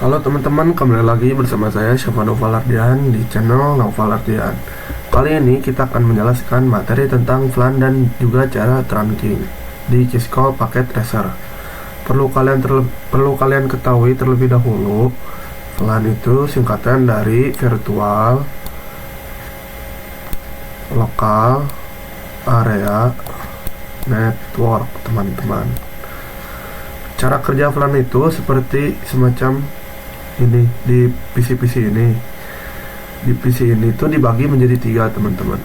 Halo teman-teman, kembali lagi bersama saya Syafa Noval Ardian di channel Noval Ardian. Kali ini kita akan menjelaskan materi tentang VLAN dan juga cara trunking di Cisco Packet Tracer. Perlu kalian ketahui terlebih dahulu, VLAN itu singkatan dari Virtual Local Area Network, teman-teman. Cara kerja VLAN itu seperti semacam ini di PC ini. Di PC ini tuh dibagi menjadi 3, teman-teman.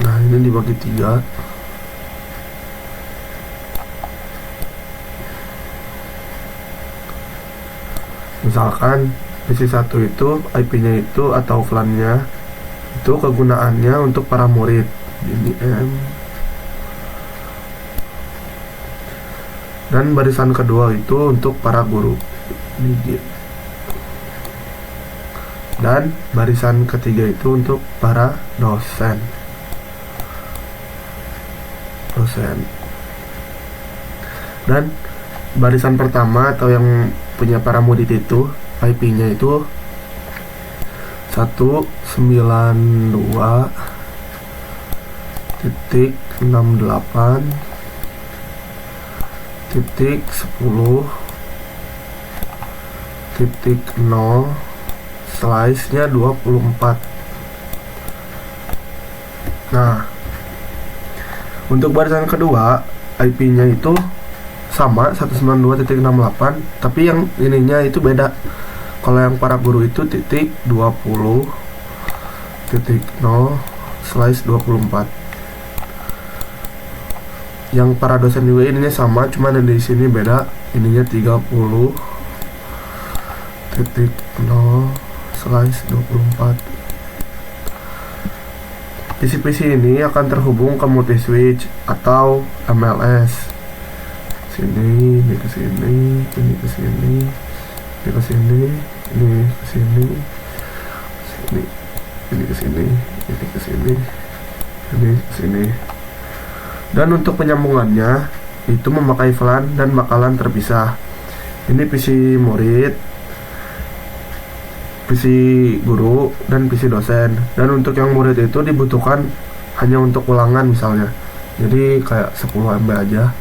Nah, ini dibagi 3. Misalkan PC 1 itu IP-nya itu atau VLAN-nya itu kegunaannya untuk para murid. Ini M. Dan barisan kedua itu untuk para guru. Ini G. Dan barisan ketiga itu untuk para dosen. Dan barisan pertama atau yang punya para murid itu IP-nya itu 192.10.0 slice-nya 24. Nah, untuk barisan kedua IP-nya itu sama 192.68, tapi yang ininya itu beda. Kalau yang para guru itu .20.0 slice 24. Yang para dosen juga ininya sama, cuman yang di sini beda. Ininya 30.0 slice 24. PC ini akan terhubung ke multi switch atau MLS. Sini, ini ke sini, ini ke sini, ini ke sini, ini ke sini, sini, ini ke sini, ini ke sini, ini ke sini. Dan untuk penyambungannya itu memakai VLAN dan bakalan terpisah. Ini PC murid, PC guru, dan PC dosen. Dan untuk yang murid itu dibutuhkan hanya untuk ulangan misalnya. Jadi kayak 10 MB aja.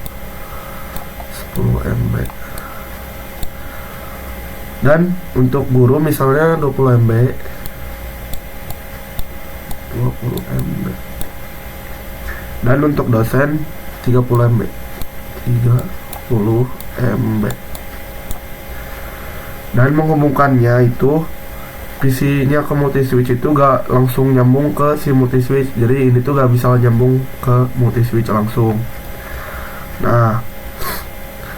10 MB. Dan untuk guru misalnya 20 MB. 20 MB. Dan untuk dosen 30 MB. 30 MB. Dan menghubungkannya itu PC-nya ke multi switch itu gak langsung nyambung ke si multi switch. Jadi ini tuh gak bisa nyambung ke multi switch langsung. Nah,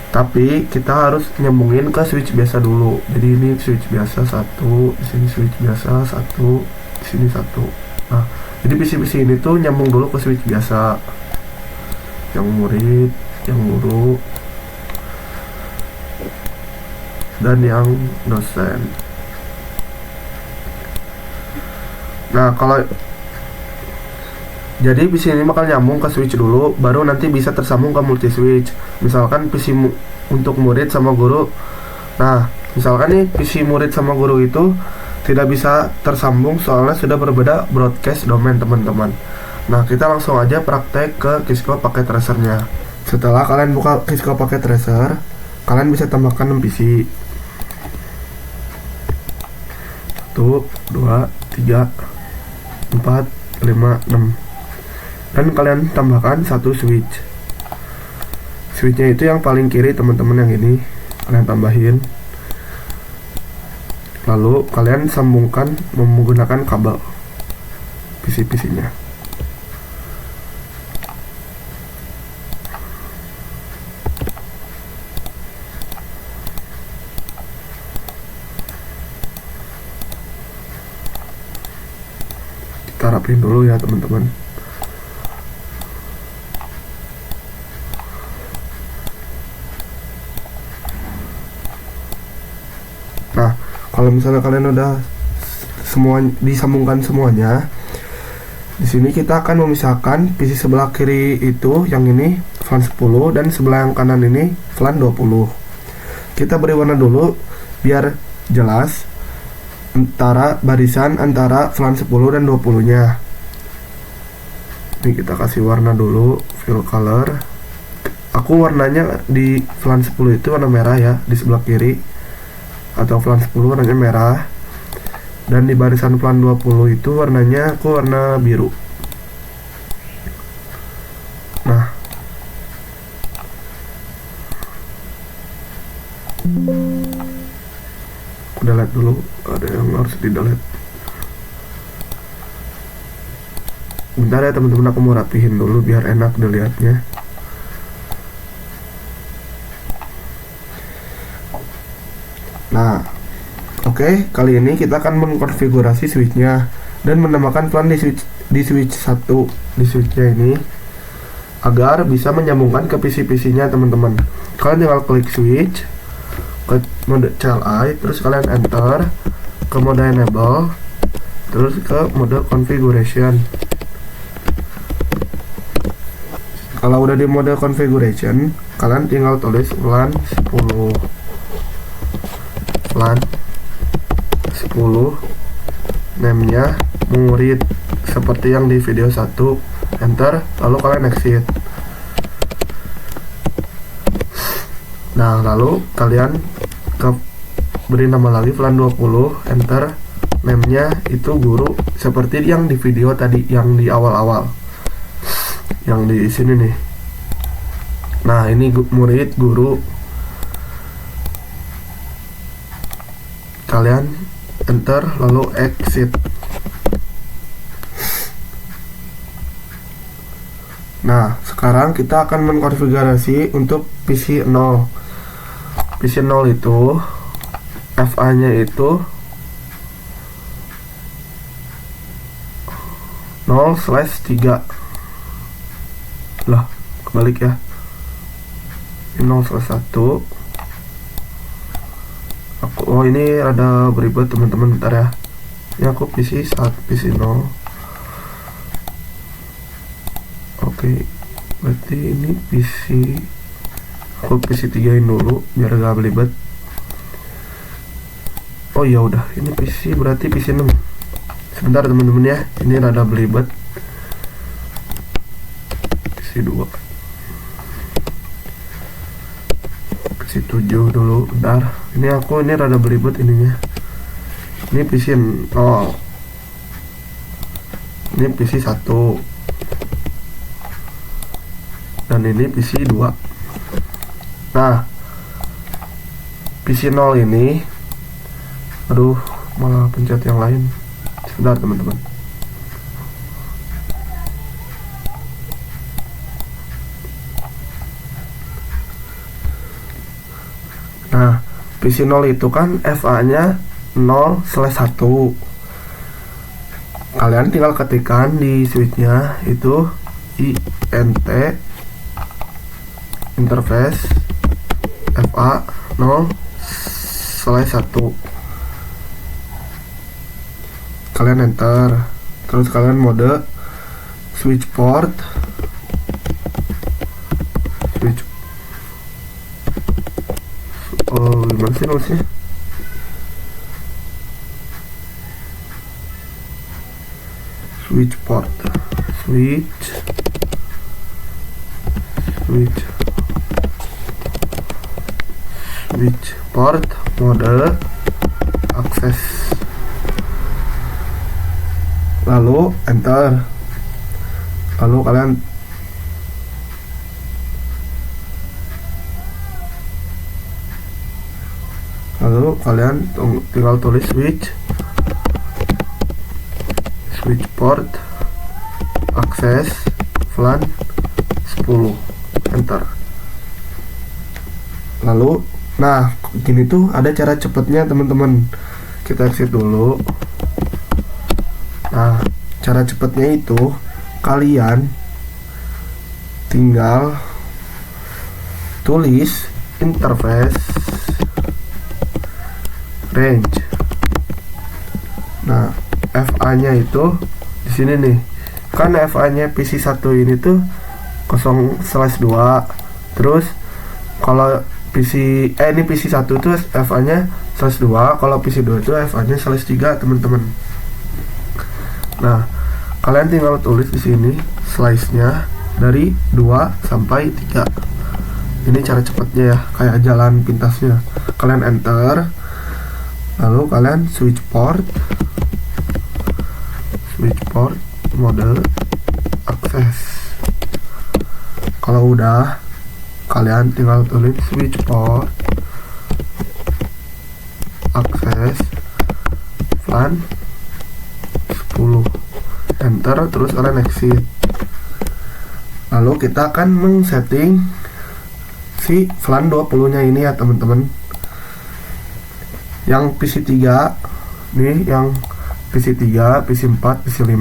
tapi kita harus nyambungin ke switch biasa dulu. Jadi ini switch biasa 1, di sini switch biasa 1, di sini 1. Nah, jadi PC ini tuh nyambung dulu ke switch biasa. Yang murid, yang guru, dan yang dosen. Nah, kalau jadi PC ini bakal nyambung ke switch dulu, baru nanti bisa tersambung ke multi switch. Misalkan PC untuk murid sama guru. Nah, misalkan nih PC murid sama guru itu tidak bisa tersambung soalnya sudah berbeda broadcast domain, teman-teman. Nah, kita langsung aja praktek ke Cisco Packet Tracer-nya. Setelah kalian buka Cisco Packet Tracer, kalian bisa tambahkan 6 PC. 1, 2, 3, 4, 5, 6. Dan kalian tambahkan 1 switch. Switchnya itu yang paling kiri, teman-teman, yang ini kalian tambahin. Lalu kalian sambungkan menggunakan kabel PC-nya. Kita rapin dulu ya, teman-teman. Nah, kalau misalnya kalian udah semua disambungkan semuanya, di sini kita akan memisahkan PC sebelah kiri itu yang ini VLAN 10 dan sebelah yang kanan ini VLAN 20. Kita beri warna dulu biar jelas antara barisan antara VLAN 10 dan 20 nya. Ini kita kasih warna dulu, fill color. Aku warnanya di VLAN 10 itu warna merah ya, di sebelah kiri, atau VLAN 10 warnanya merah, dan di barisan VLAN 20 itu warnanya aku warna biru. Nah, delete dulu, ada yang harus di delete. Bentar ya teman-teman, aku mau rapihin dulu biar enak dilihatnya. Nah, oke, kali ini kita akan mengkonfigurasi switchnya dan menambahkan VLAN di switch 1 di switchnya ini agar bisa menyambungkan ke PC-PC-nya teman-teman. Kalian tinggal klik switch ke mode CLI, terus kalian enter ke mode enable, terus ke mode configuration. Kalau udah di mode configuration, kalian tinggal tulis VLAN 10 name-nya murid seperti yang di video 1, enter, lalu kalian exit. Nah, lalu kalian beri nama lagi VLAN 20, enter, name-nya itu guru seperti yang di video tadi, yang di awal-awal, yang di sini nih. Nah, ini murid, guru. Kalian enter lalu exit. Nah, sekarang kita akan mengkonfigurasi untuk PC 0. PC 0 itu FA nya itu 0/3. Lah, kebalik ya. 0/1. Oh, ini ada beribet teman-teman, bentar ya. Ini aku PC 0. Oke, berarti ini PC, aku PC 3-in dulu biar gak belibet. Oh ya udah, ini PC berarti PC 6. Sebentar teman-teman ya, ini rada belibet. PC 2, PC 7 dulu, bentar. Ini aku ini rada belibet ininya. Ini PC 0. Ini PC 1. Dan ini PC 2. Nah, PC 0 ini, aduh, malah pencet yang lain. Sebentar teman-teman. Nah, PC 0 itu kan FA nya 0/1. Kalian tinggal ketikkan di switchnya itu INT interface FA 0/1. Kalian enter, terus kalian mode switch port, switch, gimana sih nulisnya? Switch port, switch port mode akses, lalu enter, lalu kalian tinggal tulis switch port akses VLAN 10, enter. Lalu nah gini tuh ada cara cepatnya teman-teman. Kita exit dulu. Nah, cara cepatnya itu kalian tinggal tulis interface range. Nah, FA nya itu di sini nih. Kan FA nya PC 1 ini tuh 0/2. Terus kalau ini PC1 itu FA nya /2, kalau PC2 itu FA nya /3 teman-teman. Nah, kalian tinggal tulis di sini slice nya dari 2 sampai 3. Ini cara cepatnya ya, kayak jalan pintasnya. Kalian enter, lalu kalian switch port mode access. Kalau udah, kalian tinggal tulis switch port access VLAN 10, enter, terus kalian exit. Lalu kita akan men-setting si VLAN 20 nya ini ya teman-teman. Yang PC3 nih, yang PC3, PC4, PC5.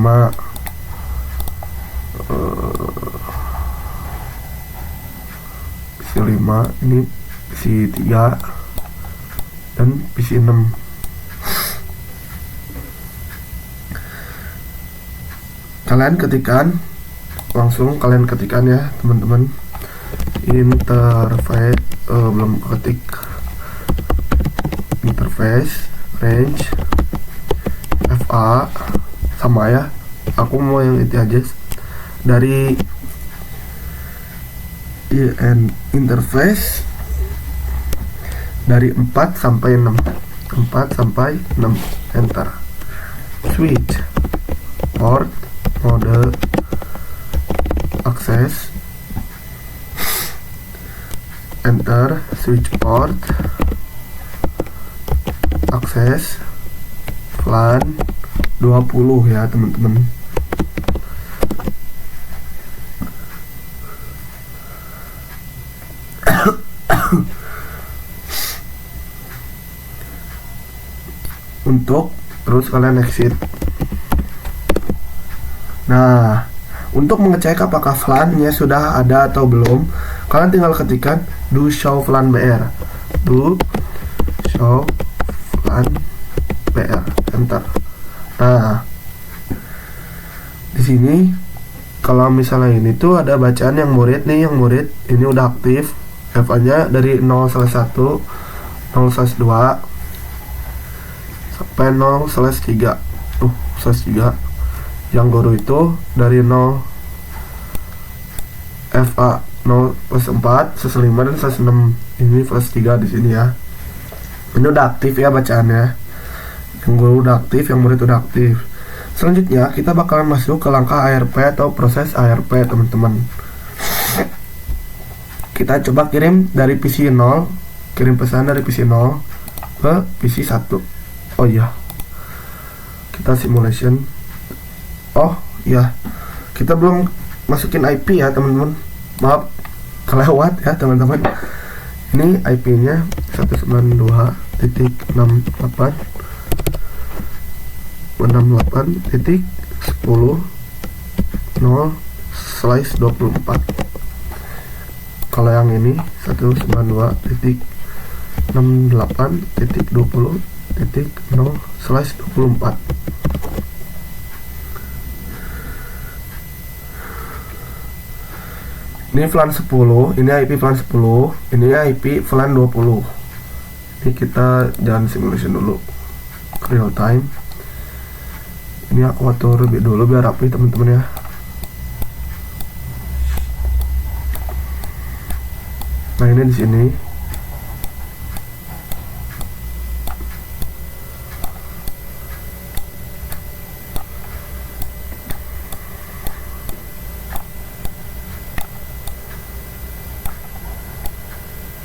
PC5 ini PC3 dan PC6. Kalian ketikan ya teman-teman, interface belum ketik, interface range FA sama ya, aku mau yang itu aja, dari interface dari 4 sampai 6, enter. Switch port mode access, enter. Switch port access VLAN 20 ya teman-teman. Terus kalian exit. Nah, untuk mengecek apakah VLAN-nya sudah ada atau belum, kalian tinggal ketikkan do show VLAN BR, do show VLAN BR, enter. Nah, di sini kalau misalnya ini tuh ada bacaan yang murid nih, yang murid ini udah aktif, FA-nya dari 0/1, 0/2 sampai 0/3. /3. Yang guru itu dari 0 FA 0/4, /5 dan /6. Ini /3 di sini ya. Ini udah aktif ya bacaannya. Yang guru udah aktif, yang murid udah aktif. Selanjutnya kita bakalan masuk ke langkah ARP atau proses ARP teman-teman. Kita coba kirim dari PC 0, kirim pesan dari PC 0 ke PC 1. Oh iya, kita simulation. Oh iya, kita belum masukin IP ya teman-teman, maaf kelewat ya teman-teman. Ini IP nya 192.68.10/24. Kalau yang ini 192.68.20.0/24. Ini VLAN 10, ini IP VLAN 10, ini IP VLAN 20. Ini kita jalan simulation dulu, real time. Ini aku atur lebih dulu biar rapi teman-teman ya. Nah, ini di sini.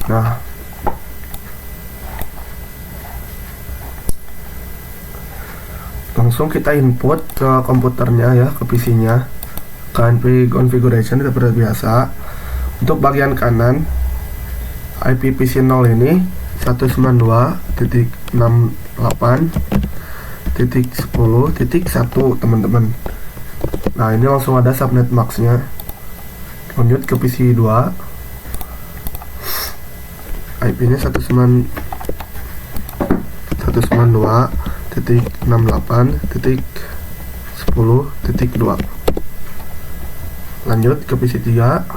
Nah, langsung kita input ke komputernya ya, ke PC-nya, ke IP configuration seperti biasa. Untuk bagian kanan IP PC 0 ini 192.68.10.1 teman-teman. Nah, ini langsung ada subnet max-nya. Lanjut ke PC 2, IP-nya 192.68.10.2. lanjut ke PC 3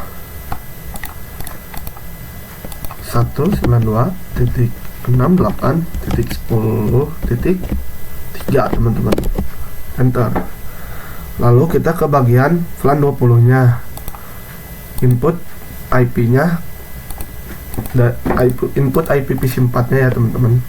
192.68.10.3 teman-teman, enter. Lalu kita ke bagian VLAN 20 nya, input IP nya input IP PC 4 nya ya teman-teman.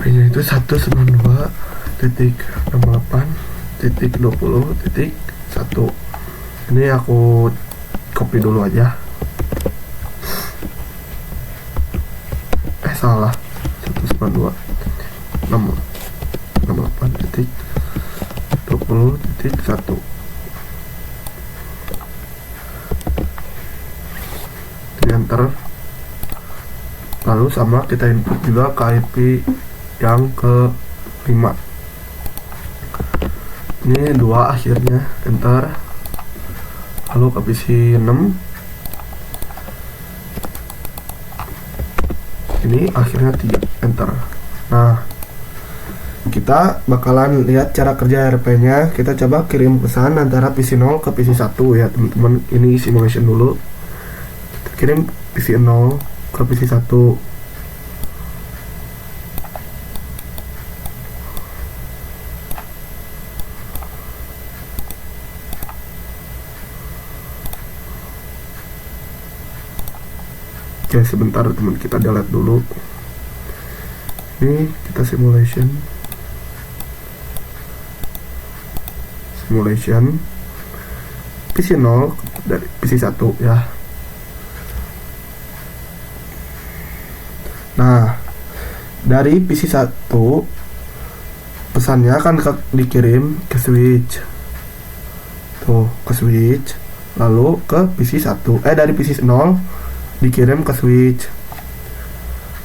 IP nya itu 192.68.20.1. ini aku copy dulu aja. Salah, 192.68.20.1. enter. Lalu sama kita input juga ke IP yang ke 5. Ini 2 akhirnya, enter. Lalu ke PC 6, ini akhirnya 3, enter. Nah, kita bakalan lihat cara kerja RP nya. Kita coba kirim pesan antara PC 0 ke PC 1 ya teman-teman. Ini simulation dulu. Kita kirim PC 0 ke PC 1. Oke, sebentar teman, kita delete dulu. Ini kita simulation PC 0 dari PC 1 ya. Nah, dari PC 1 pesannya akan dikirim ke switch. Tuh, ke switch. Lalu ke PC 1. Dari PC 0 dikirim ke switch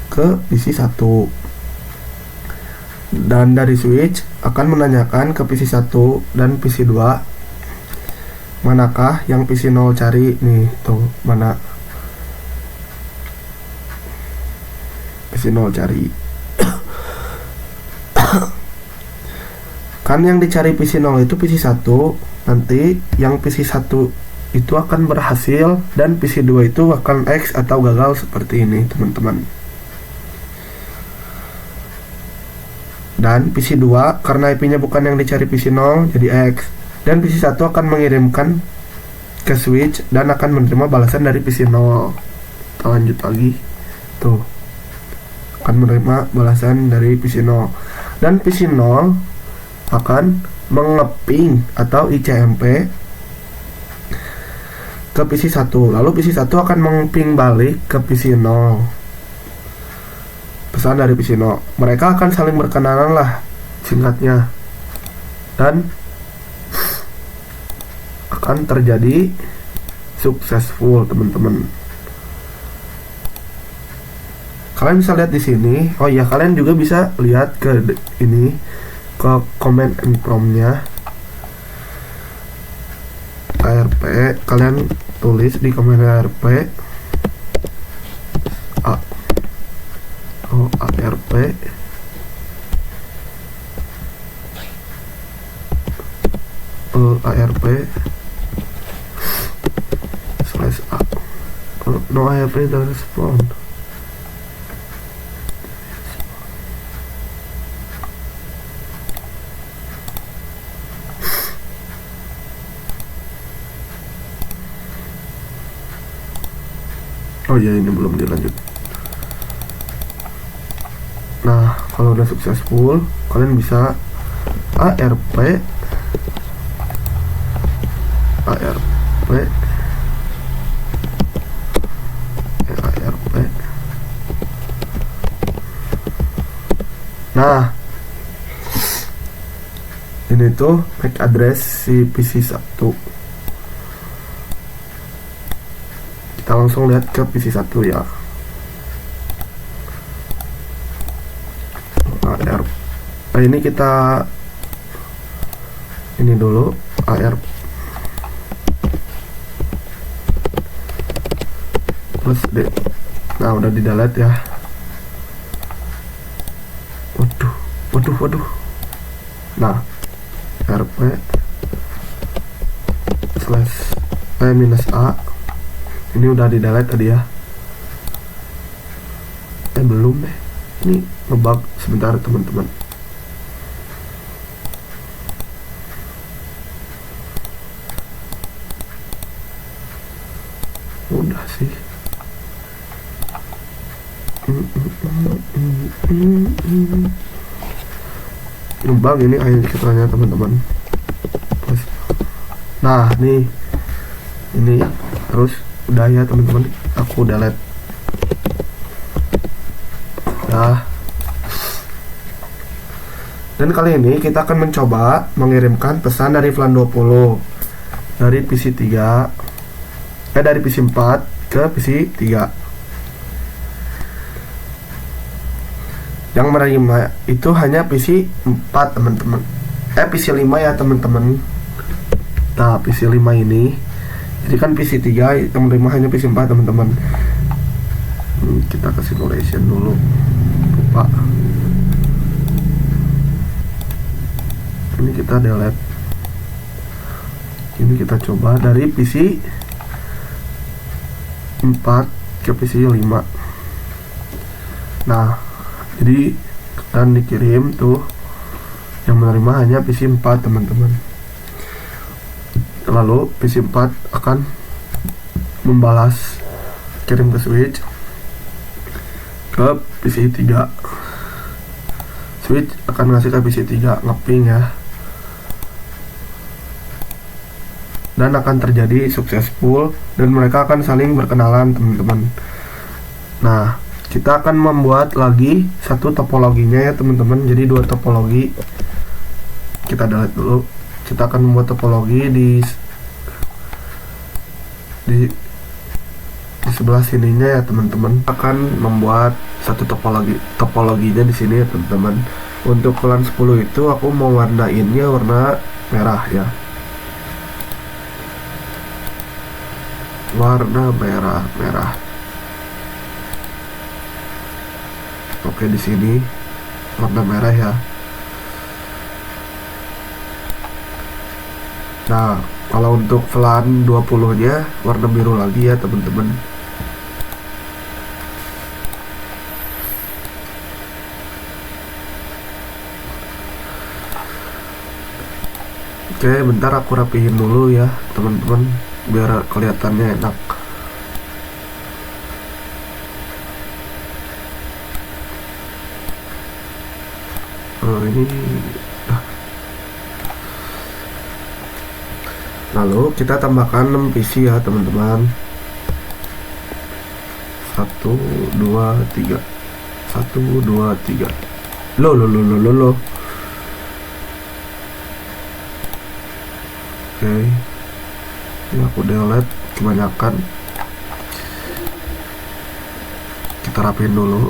ke PC 1. Dan dari switch akan menanyakan ke PC 1 dan PC 2 manakah yang PC 0 cari. Nih, tuh, mana PC 0 cari. Kan yang dicari PC 0 itu PC 1. Nanti yang PC 1 itu akan berhasil dan PC 2 itu akan X atau gagal seperti ini teman-teman. Dan PC 2 karena IP nya bukan yang dicari PC 0 jadi X. Dan PC 1 akan mengirimkan ke switch dan akan menerima balasan dari PC 0. Kita lanjut lagi. Tuh, akan menerima balasan dari PC 0. Dan PC 0 akan mengeping atau ICMP ke PC 1. Lalu PC 1 akan mengping balik ke PC 0 pesan dari PC 0. Mereka akan saling berkenalan lah singkatnya. Dan akan terjadi successful teman-teman. Kalian bisa lihat di sini. Oh iya, kalian juga bisa lihat ke ini, ke command and prompt-nya. ARP, kalian tulis di command ARP ARP ARP /A. No ARP doesn't respond. Oh ya, ini belum dilanjut. Nah, kalau udah successful, kalian bisa ARP Nah, ini tuh MAC address si PC 1. Kita langsung lihat ke PC 1 ya. Ini kita ini dulu AR plus D. Nah, udah di delete ya. Waduh. Nah, RP slash minus A. Ini udah di delete tadi ya. Belum deh, ini ngebug sebentar teman-teman. Udah sih. Ngebug ini akhir ceritanya teman-teman. Nah nih, ini terus udah ya teman-teman, aku delete. Nah, dan kali ini kita akan mencoba mengirimkan pesan dari VLAN 20 dari PC 3 dari PC 4 ke PC 3. Yang menerima itu hanya PC 4 teman-teman, PC 5 ya teman-teman. Nah PC 5 ini, jadi kan PC 3 yang menerima hanya PC 4 teman-teman. Kita ke simulation dulu, lupa. Ini kita delete. Ini kita coba dari PC 4 ke PC 5. Nah jadi akan dikirim tuh, yang menerima hanya PC 4 teman-teman. Lalu PC 4 akan membalas kirim ke switch ke PC 3. Switch akan ngasih ke PC 3 ngeping ya, dan akan terjadi successful dan mereka akan saling berkenalan teman-teman. Nah kita akan membuat lagi satu topologinya ya teman-teman, jadi dua topologi. Kita delete dulu. Kita akan membuat topologi di sebelah sininya ya teman-teman. Akan membuat satu topologinya di sini ya teman-teman. Untuk VLAN 10 itu aku mau warnainnya warna merah ya, warna merah. Oke, di sini warna merah ya. Nah kalau untuk VLAN 20 nya warna biru lagi ya teman-teman. Oke, bentar aku rapihin dulu ya teman-teman biar kelihatannya enak. Ini lalu kita tambahkan 6 PC ya teman-teman. 1 2 3 1 2 3. Loh. Oke, ini aku delete kebanyakan. Kita rapiin dulu.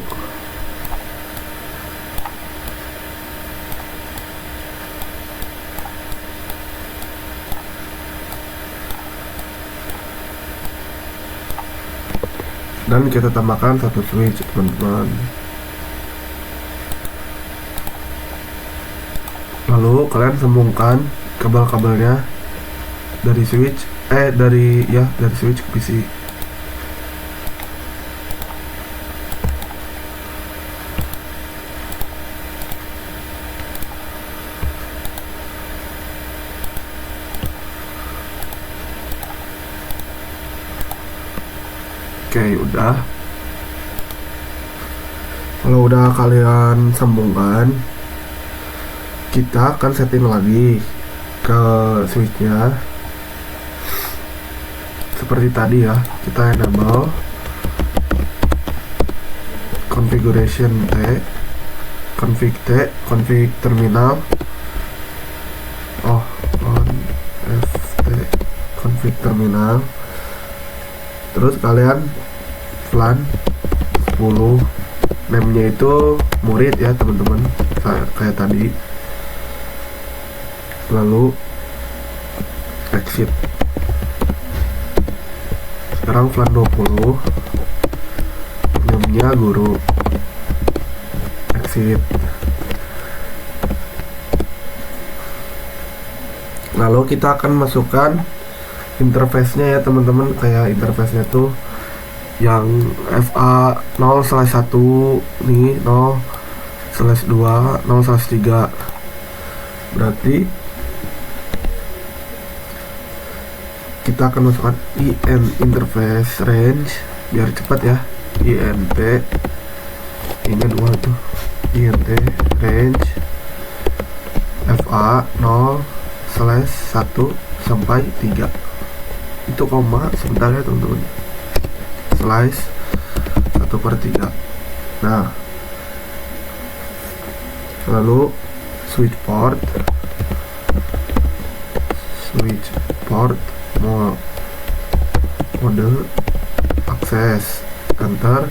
Dan kita tambahkan satu switch teman-teman. Lalu kalian sambungkan kabel-kabelnya dari switch dari switch ke PC. Oke, udah. Kalau udah kalian sambungkan, kita akan setting lagi ke switchnya seperti tadi ya. Kita enable configuration config terminal config terminal. Terus kalian VLAN 10, name-nya itu murid ya teman-teman, kayak tadi. Lalu exit. Sekarang VLAN 20, name-nya guru, exit. Lalu kita akan masukkan interface-nya ya teman-teman, kayak interface-nya tuh yang FA 0/1 nih, 0/2, 0/3. Berarti kita akan masukkan IN interface range biar cepat ya. INT ini 2 tuh, INT range FA 0/1 sampai 3. Itu koma sebentar ya teman-teman. Slice 1/3. Nah, lalu switch port mode akses, enter.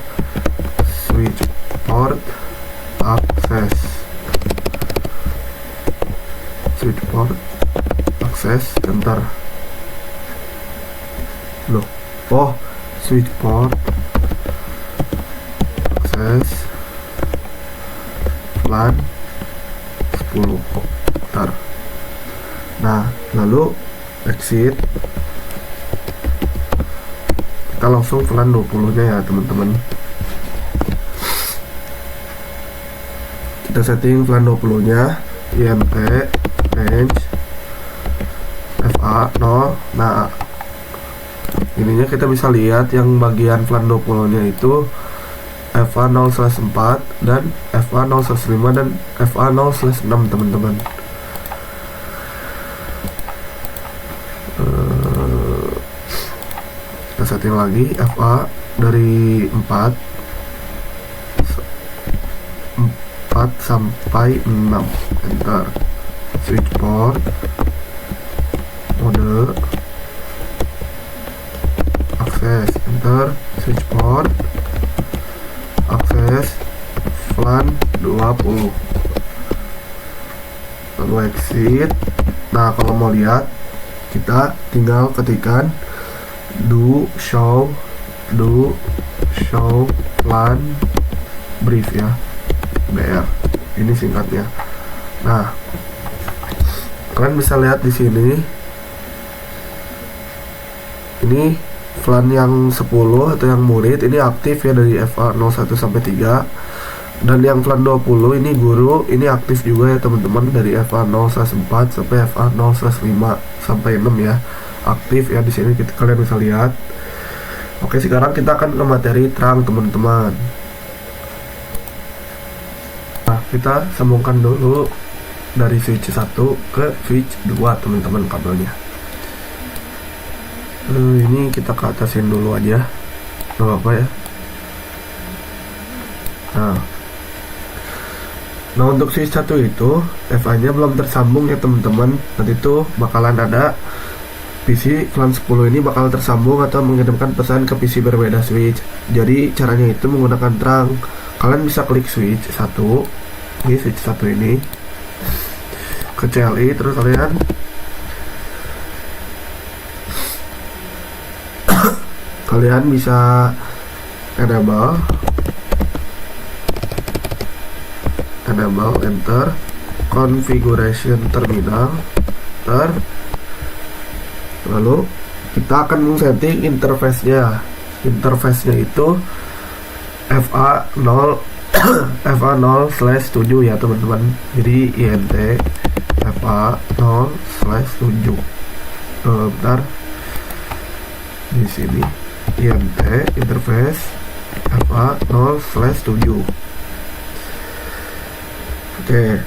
Switch port akses, switch port akses, enter. Loh, oh, switch port akses LAN 10, ntar. Nah, lalu exit, kita langsung ke LAN 20 nya ya teman-teman. Kita setting LAN 20 nya INT range FA 0. Nah, ininya kita bisa lihat yang bagian LAN 20 nya itu FA 0/4 dan FA 0/5 dan FA 0/6 teman-teman. Kita setting lagi FA dari 4 sampai 6, enter. Switch port mode akses, enter. Switch port akses LAN 20, lalu exit. Nah, kalau mau lihat kita tinggal ketikkan do show LAN brief ya, BR ini singkatnya. Nah, kalian bisa lihat di sini ini LAN yang 10 atau yang murid ini aktif ya dari FA 01 sampai 3, dan yang LAN 20 ini guru ini aktif juga ya teman-teman, dari FA 0/4 sampai FA 0/5 sampai 6 ya, aktif ya di sini kalian bisa lihat. Oke, sekarang kita akan ke materi terang teman-teman. Nah, kita sambungkan dulu dari switch 1 ke switch 2 teman-teman kabelnya. Ini kita ke atasin dulu aja, gak apa-apa ya. Nah, untuk switch 1 itu FA nya belum tersambung ya teman-teman. Nanti tuh bakalan ada PC LAN 10 ini bakal tersambung atau mengirimkan pesan ke PC berbeda switch. Jadi caranya itu menggunakan terang. Kalian bisa klik switch 1, ini switch 1 ini, ke CLI, terus kalian bisa enable, enter, configuration terminal, enter. Lalu kita akan setting interface-nya. Interface-nya itu FA 0/7 ya teman-teman. Jadi INT FA 0/7. Bentar. Di sini INT interface FA 0/7. Oke.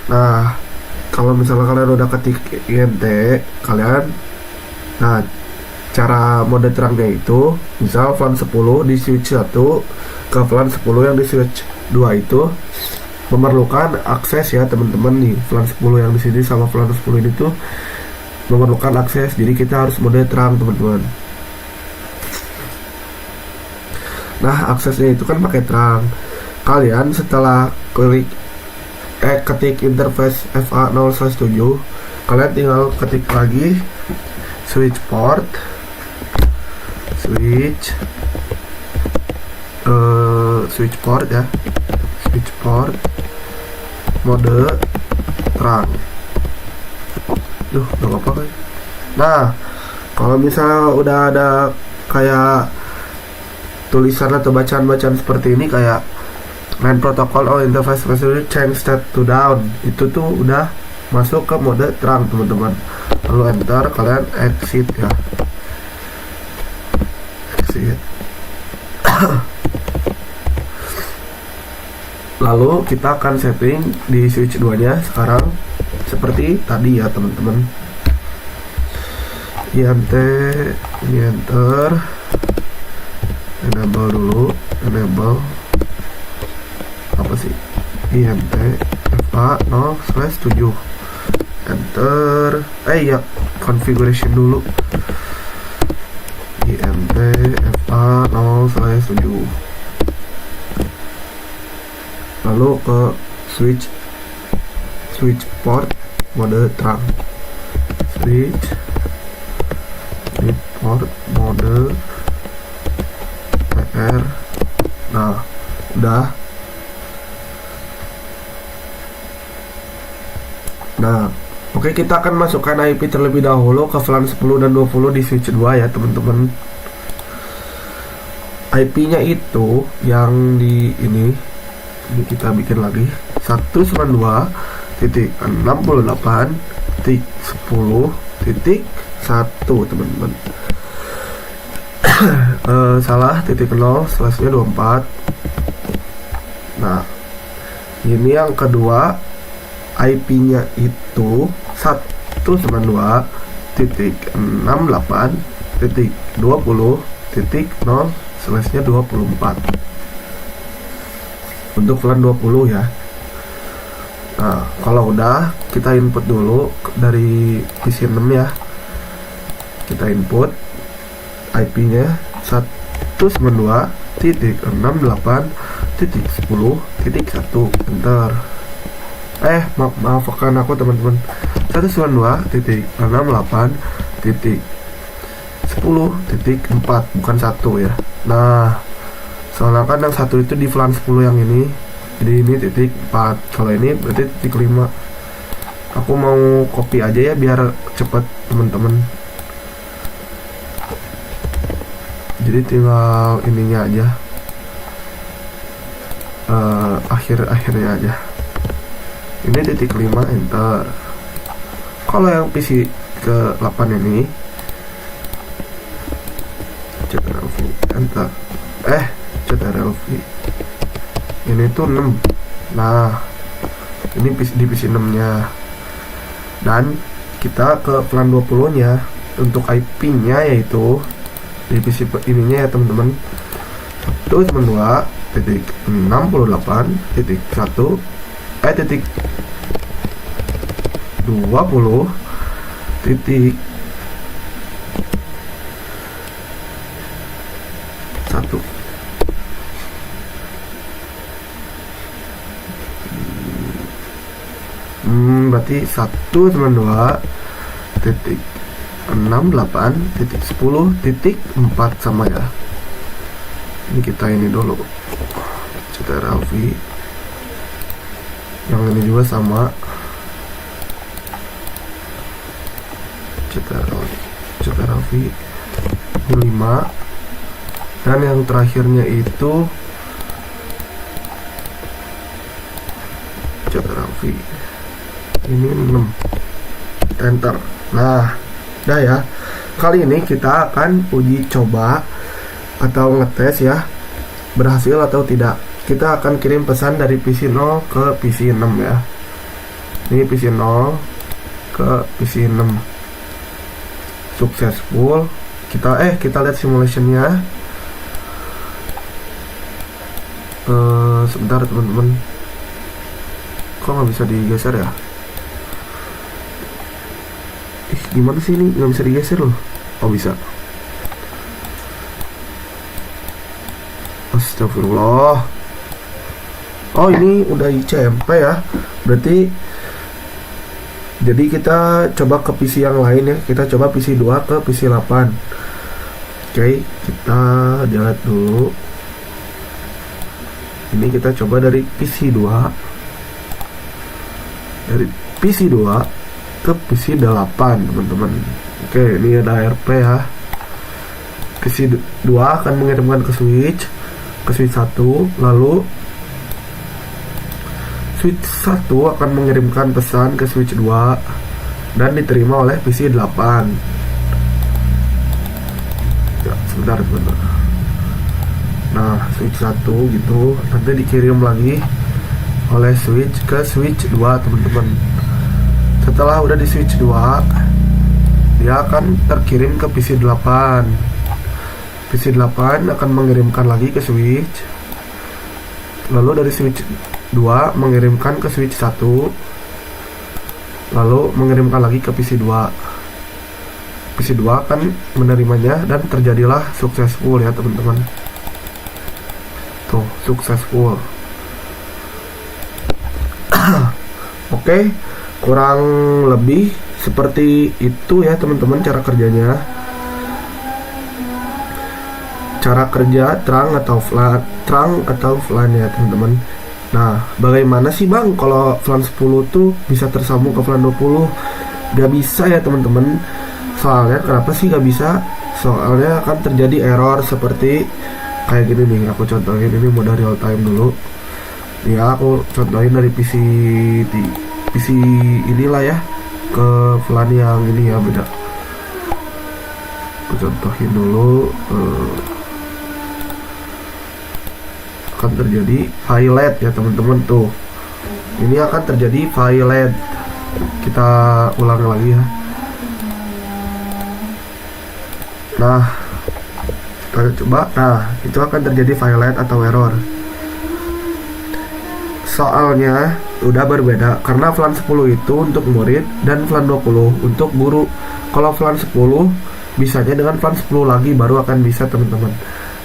Nah, kalau misalnya kalian udah ketik INT, nah, cara mode terangnya itu misal LAN 10 di switch 1 ke LAN 10 yang di switch 2 itu memerlukan akses ya teman-teman. Nih LAN 10 yang di sini sama LAN 10 ini tuh memerlukan akses, jadi kita harus mode terang teman-teman. Nah, aksesnya itu kan pakai terang. Kalian setelah ketik interface FA 0/7, kalian tinggal ketik lagi switch port ya, switch port mode terang. Duh, gak apa-apa kan? Nah, kalau misalnya udah ada kayak tulisan atau bacaan-bacaan seperti ini kayak main protocol or interface facility change state to down, itu tuh udah masuk ke mode terang teman-teman. Lalu enter, kalian exit ya, exit. Lalu kita akan setting di switch 2 nya sekarang seperti tadi ya teman-teman. INT, ini enter, enable dulu, enable apa sih, INT FA 0/7, enter, ya configuration dulu, INT FA 0/7, lalu ke switch port mode terang, switch port mode PR. Nah, udah. Nah, oke, kita akan masukkan IP terlebih dahulu ke VLAN 10 dan 20 di switch 2 ya teman-teman. IP-nya itu yang di ini kita bikin lagi 192.68.10.1 teman-teman. Salah, titik 0/nya 24. Nah, ini yang kedua, IP-nya itu 192.68.20.0/nya 24 untuk VLAN 20 ya. Nah, kalau udah, kita input dulu dari PC 6 ya. Kita input IP-nya 192.68.10.1, enter. Maafkan aku teman-teman, 192.68.10.4 bukan 1 ya. Nah, soalnya kan yang 1 itu di VLAN 10 yang ini, jadi ini titik 4, kalau ini berarti titik 5. Aku mau copy aja ya biar cepet teman-teman, jadi tinggal ininya aja, akhirnya aja. Ini titik 5, enter. Kalau yang PC ke 8 ini CTRL-V, enter. CTRL-V ini tuh 6. Nah, ini di PC 6 nya, dan kita ke VLAN 20 nya untuk IP nya yaitu di PC ininya ya teman-teman, 192.68.1 titik 20 titik 1. Berarti 192.68.10.4 sama ya. Ini kita ini dulu, CTRL-V. Yang ini juga sama, CTRL-V. Ini 5. Dan yang terakhirnya itu CTRL-V. Ini 6, enter. Nah, udah ya. Kali ini kita akan uji coba atau ngetes ya, berhasil atau tidak. Kita akan kirim pesan dari PC 0 ke PC 6 ya. Ini PC 0 ke PC 6 successful. Kita lihat simulationnya. Sebentar teman-teman, kok nggak bisa digeser ya? Gimana sih ini nggak bisa digeser loh? Oh, bisa. Astagfirullah. Oh, ini udah ICMP ya. Berarti jadi kita coba ke PC yang lain ya. Kita coba PC 2 ke PC 8. Oke, kita delete dulu. Ini kita coba dari PC 2. Dari PC 2 ke PC 8 teman-teman. Oke, ini ada RP ya. PC 2 akan mengirimkan ke switch 1, lalu switch 1 akan mengirimkan pesan ke switch 2 dan diterima oleh PC 8. Ya, sebentar. Nah, switch 1 gitu nanti dikirim lagi oleh switch ke switch 2 teman-teman. Setelah udah di switch 2, dia akan terkirim ke PC 8. PC 8 akan mengirimkan lagi ke switch, lalu dari switch 2 mengirimkan ke switch 1, lalu mengirimkan lagi ke PC 2. PC 2 akan menerimanya dan terjadilah successful ya teman-teman. Tuh, successful. Oke, kurang lebih seperti itu ya teman-teman cara kerjanya. Cara kerja terang atau flan ya teman-teman. Nah, bagaimana sih bang kalau flan 10 tuh bisa tersambung ke flan 20? Gak bisa ya teman-teman. Soalnya kenapa sih gak bisa? Soalnya akan terjadi error seperti kayak gini nih. Aku contohin ini mode real time dulu. Ya, aku contohin dari PC inilah ya ke flan yang ini ya, beda. Aku contohin dulu. Akan terjadi violet ya teman-teman. Tuh, ini akan terjadi violet. Kita ulang lagi ya. Nah, kita coba. Nah, itu akan terjadi violet atau error. Soalnya udah berbeda karena flan 10 itu untuk murid dan flan 20 untuk guru. Kalau flan 10 bisanya dengan flan 10 lagi baru akan bisa teman-teman.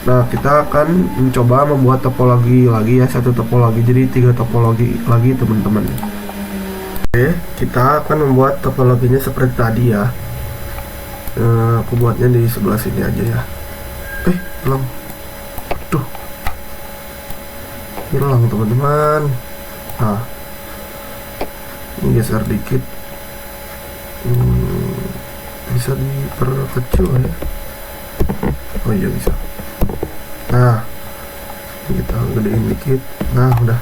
Nah, kita akan mencoba membuat topologi lagi ya, satu topologi, jadi 3 topologi lagi teman-teman. Oke, kita akan membuat topologinya seperti tadi ya. Aku buatnya di sebelah sini aja ya. Hilang. Aduh, hilang teman-teman. Nah, ini geser dikit. Bisa diperkecil ya. Oh iya bisa. Nah, kita gedein dikit. Nah, udah.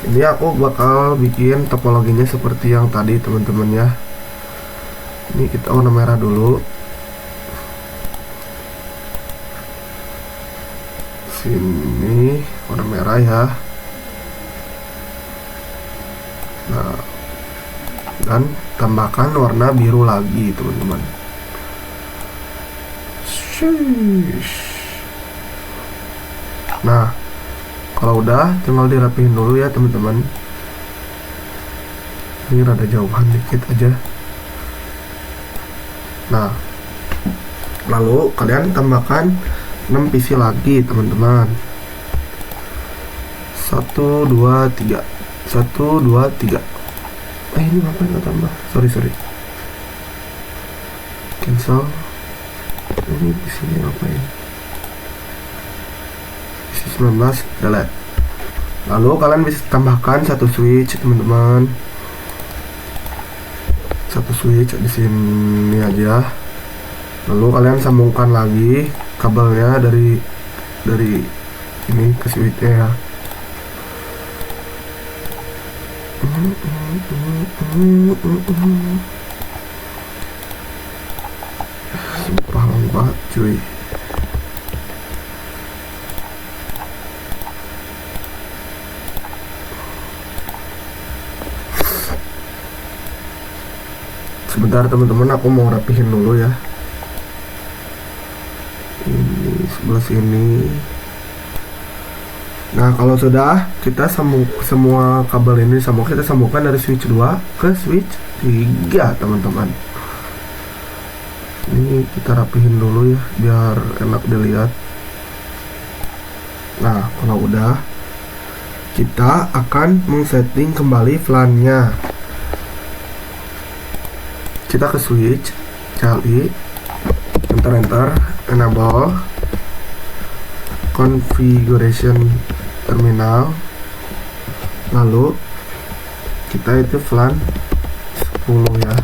Ini aku bakal bikin topologinya seperti yang tadi teman-teman ya. Ini kita warna merah dulu. Sini warna merah ya. Nah, dan tambahkan warna biru lagi teman-teman. Nah, kalau udah tinggal dirapihin dulu ya teman-teman. Ini rada jauhan dikit aja. Nah, lalu kalian tambahkan 6 PC lagi teman-teman. 1, 2, 3. 1, 2, 3. Ini ngapain nggak tambah? Sorry. Cancel. Ini PC nya ngapain? PC 19 delete. Lalu kalian bisa tambahkan satu switch teman-teman. Satu switch di sini aja. Lalu kalian sambungkan lagi kabelnya dari ini ke switchnya ya. Sumpah lama banget cuy. Sebentar teman-teman, aku mau rapihin dulu ya. Ini sebelah sini. Nah, kalau sudah kita sambung semua kabel ini, kita sambungkan dari switch 2 ke switch 3 teman-teman. Ini kita rapihin dulu ya biar enak dilihat. Nah, kalau udah, kita akan men-setting kembali flannya. Kita ke switch, cari enter, enable configuration terminal, lalu kita itu flan 10 10 ya,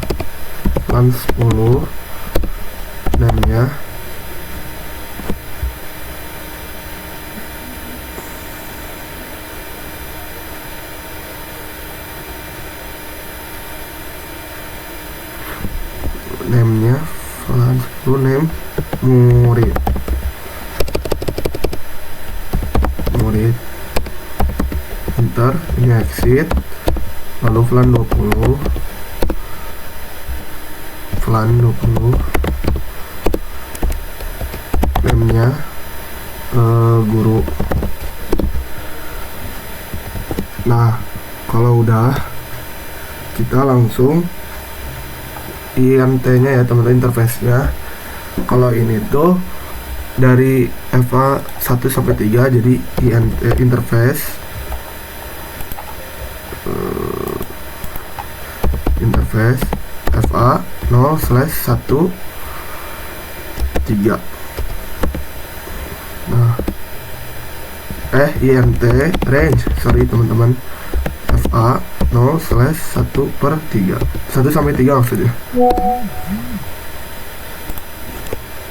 VLAN 10 namanya. Name-nya VLAN 10 name murid enter, ini exit, lalu VLAN 20 name-nya guru. Nah, kalau udah, kita langsung INT-nya ya teman-teman, interface-nya. Kalau ini tuh dari EVA 1 sampai 3, jadi INT interface EVA 0/1 3. Nah, INT range, sorry teman-teman, EVA 0/1/3, 1 sampai 3 maksudnya.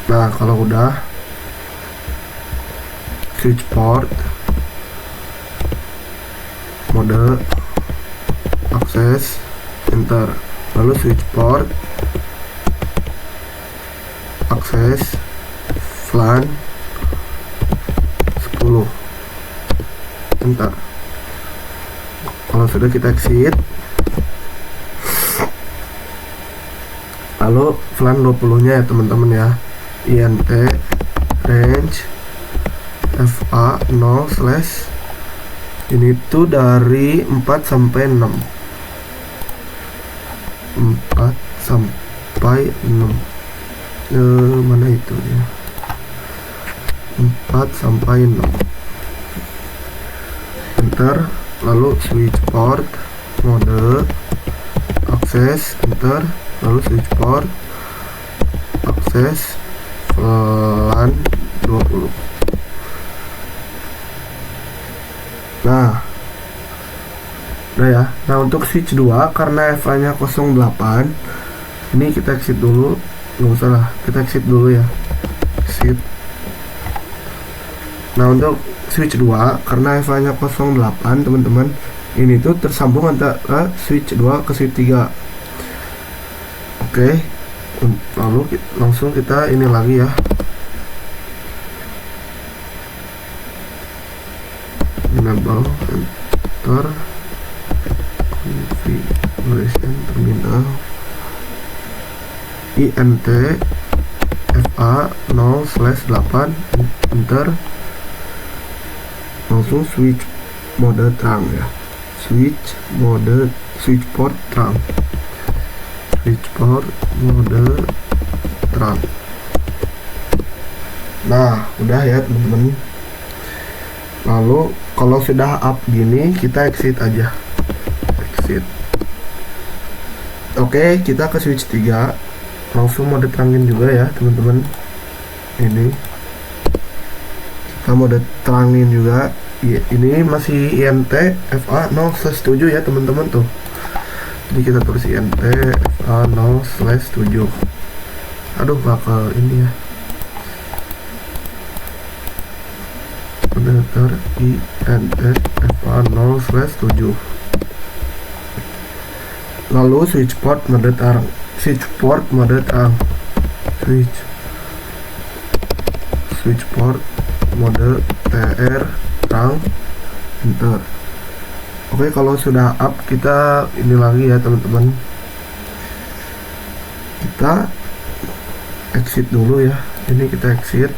Nah, kalau udah, switch port, mode, akses, enter, lalu switch port, akses, VLAN 10, enter. Kalau sudah, kita exit, lalu VLAN 20 nya ya teman-teman ya, INT range FA 0/ ini tuh dari 4 sampai 6, 4 sampai 6, mana itu ya, 4 sampai 6, enter, lalu switch port, mode, akses, enter, lalu switch port, akses, VLAN 20. Nah, udah ya. Nah, untuk switch 2 karena FA nya 08, ini kita exit dulu, nggak usah lah, kita exit dulu ya, exit. Nah, untuk switch 2 karena FA nya 08 teman-teman, ini tuh tersambung antara switch 2 ke switch 3. Oke, lalu langsung kita ini lagi ya, enable, enter, configuration terminal, INT FA 0/8, enter, langsung switch mode terang ya, switch port terang, switch port mode terang. Nah, udah ya teman-teman. Lalu kalau sudah up gini, kita exit aja, exit. Oke, kita ke switch 3, langsung mode terangin juga ya teman-teman. Ini kita mode terangin juga. Ini masih INT FA 0/7 ya teman-teman tuh. Jadi kita tulis INT FA 0/7. Aduh, bakal ini ya, monitor INT FA 0/7. Lalu switch port mode terang, switch port mode terang, switch port mode TR terang, enter. Oke, kalau sudah up, kita ini lagi ya teman-teman, kita exit dulu ya. Ini kita exit,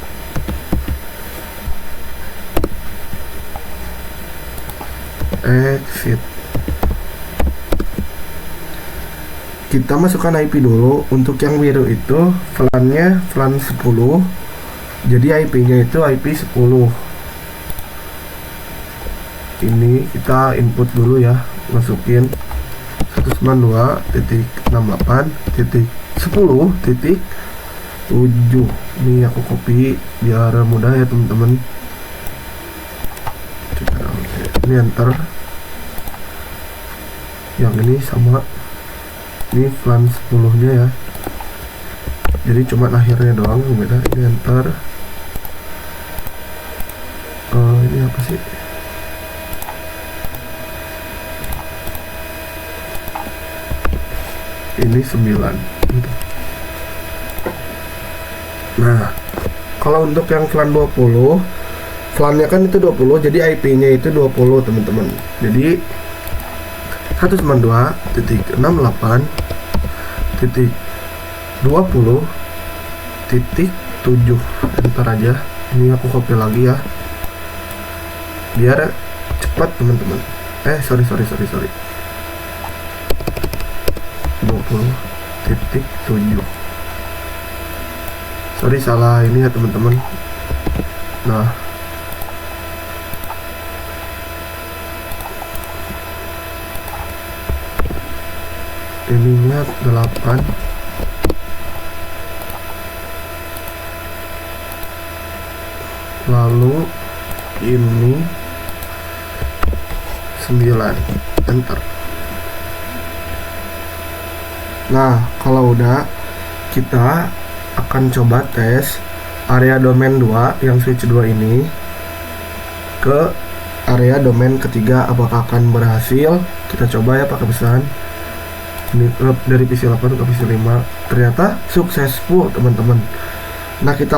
kita masukkan IP dulu. Untuk yang biru itu VLAN-nya VLAN 10, jadi IP-nya itu IP 10. Ini kita input dulu ya, masukin 192.68.10.7. Ini aku copy biar mudah ya teman-teman. Ini enter, yang ini sama Ini VLAN 10 nya ya, jadi cuma akhirnya doang yang beda. Ini enter. Ini apa sih? Ini 9 gitu. Nah, kalau untuk yang VLAN 20, VLAN-nya kan itu 20, jadi IP-nya itu 20 teman-teman. Jadi 192.168.20.7 enter aja. Ini aku copy lagi ya, biar cepat teman-teman. Sorry 20.7. Sorry, salah ini ya teman-teman. Nah, ininya 8. Lalu ini 9 enter. Nah, kalau udah, kita akan coba tes area domain 2 yang switch 2 ini ke area domain ketiga, apakah akan berhasil. Kita coba ya pakai pesan ini dari PC 8 ke PC 5. Ternyata successful teman-teman. Nah, kita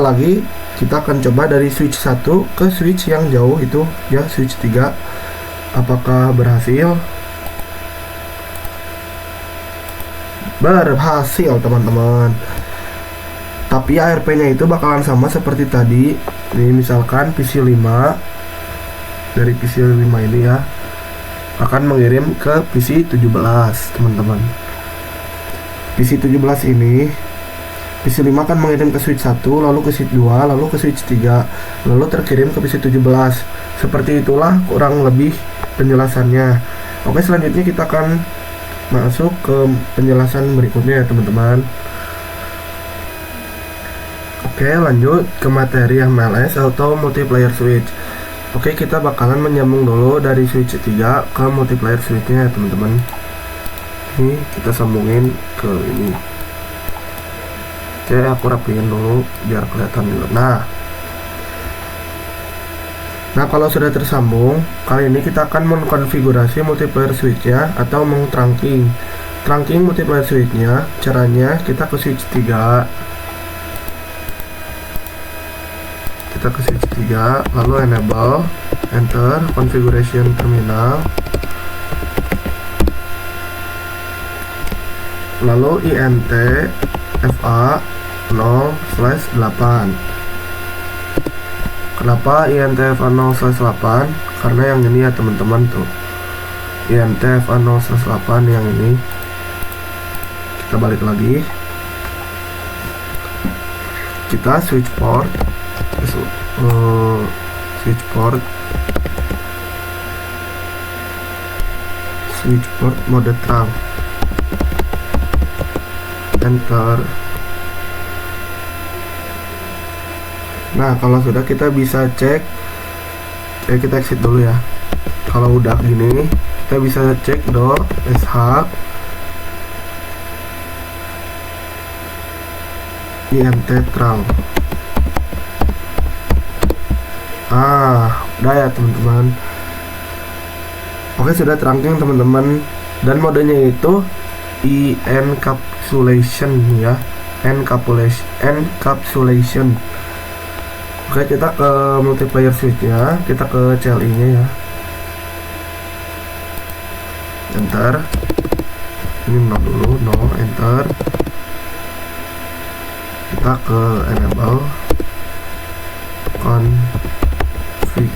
akan coba dari switch 1 ke switch yang jauh itu ya, switch 3. Apakah berhasil? Berhasil teman-teman. Tapi ARP-nya itu bakalan sama seperti tadi. Ini misalkan PC 5, dari PC 5 ini ya akan mengirim ke PC 17 teman-teman. PC 17 ini, PC 5 kan mengirim ke switch 1, lalu ke switch 2, lalu ke switch 3, lalu terkirim ke PC 17. Seperti itulah kurang lebih penjelasannya. Oke, selanjutnya kita akan masuk ke penjelasan berikutnya ya teman-teman. Oke, lanjut ke materi MLS atau multiplayer switch. Oke, kita bakalan menyambung dulu dari switch 3 ke multiplayer switchnya ya teman-teman. Ini kita sambungin ke ini. Oke, aku rapiin dulu biar kelihatan dulu. Nah, kalau sudah tersambung, kali ini kita akan mengkonfigurasi multiplayer switchnya atau trunking multiplayer switchnya. Caranya kita ke switch 3, lalu enable, enter, configuration terminal, lalu int fa 0/8. Kenapa int fa 0/8? Karena yang ini ya teman-teman tuh, int fa 0/8 yang ini. Kita balik lagi, kita switch port mode trunk, enter. Nah, kalau sudah kita bisa cek, kita exit dulu ya. Kalau udah gini, kita bisa cek sh int trunk. Udah ya teman-teman. Oke, sudah trunking teman-teman, dan modenya itu encapsulation ya, encapsulation. Oke, kita ke multiplayer switchnya, kita ke CLI nya ya, enter. Ini no dulu, no, enter. Kita ke enable, config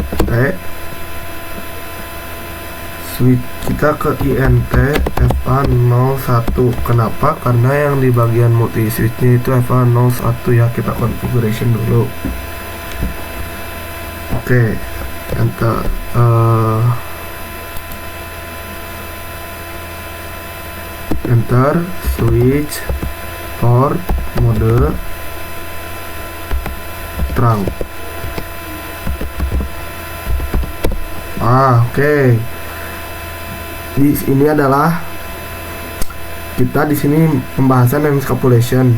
switch, kita ke int fa 01. Kenapa? Karena yang di bagian multi switchnya itu fa 01 ya. Kita configuration dulu. Oke, enter. Enter switch port mode trunk. Oke. Ini adalah kita di sini pembahasan encapsulation.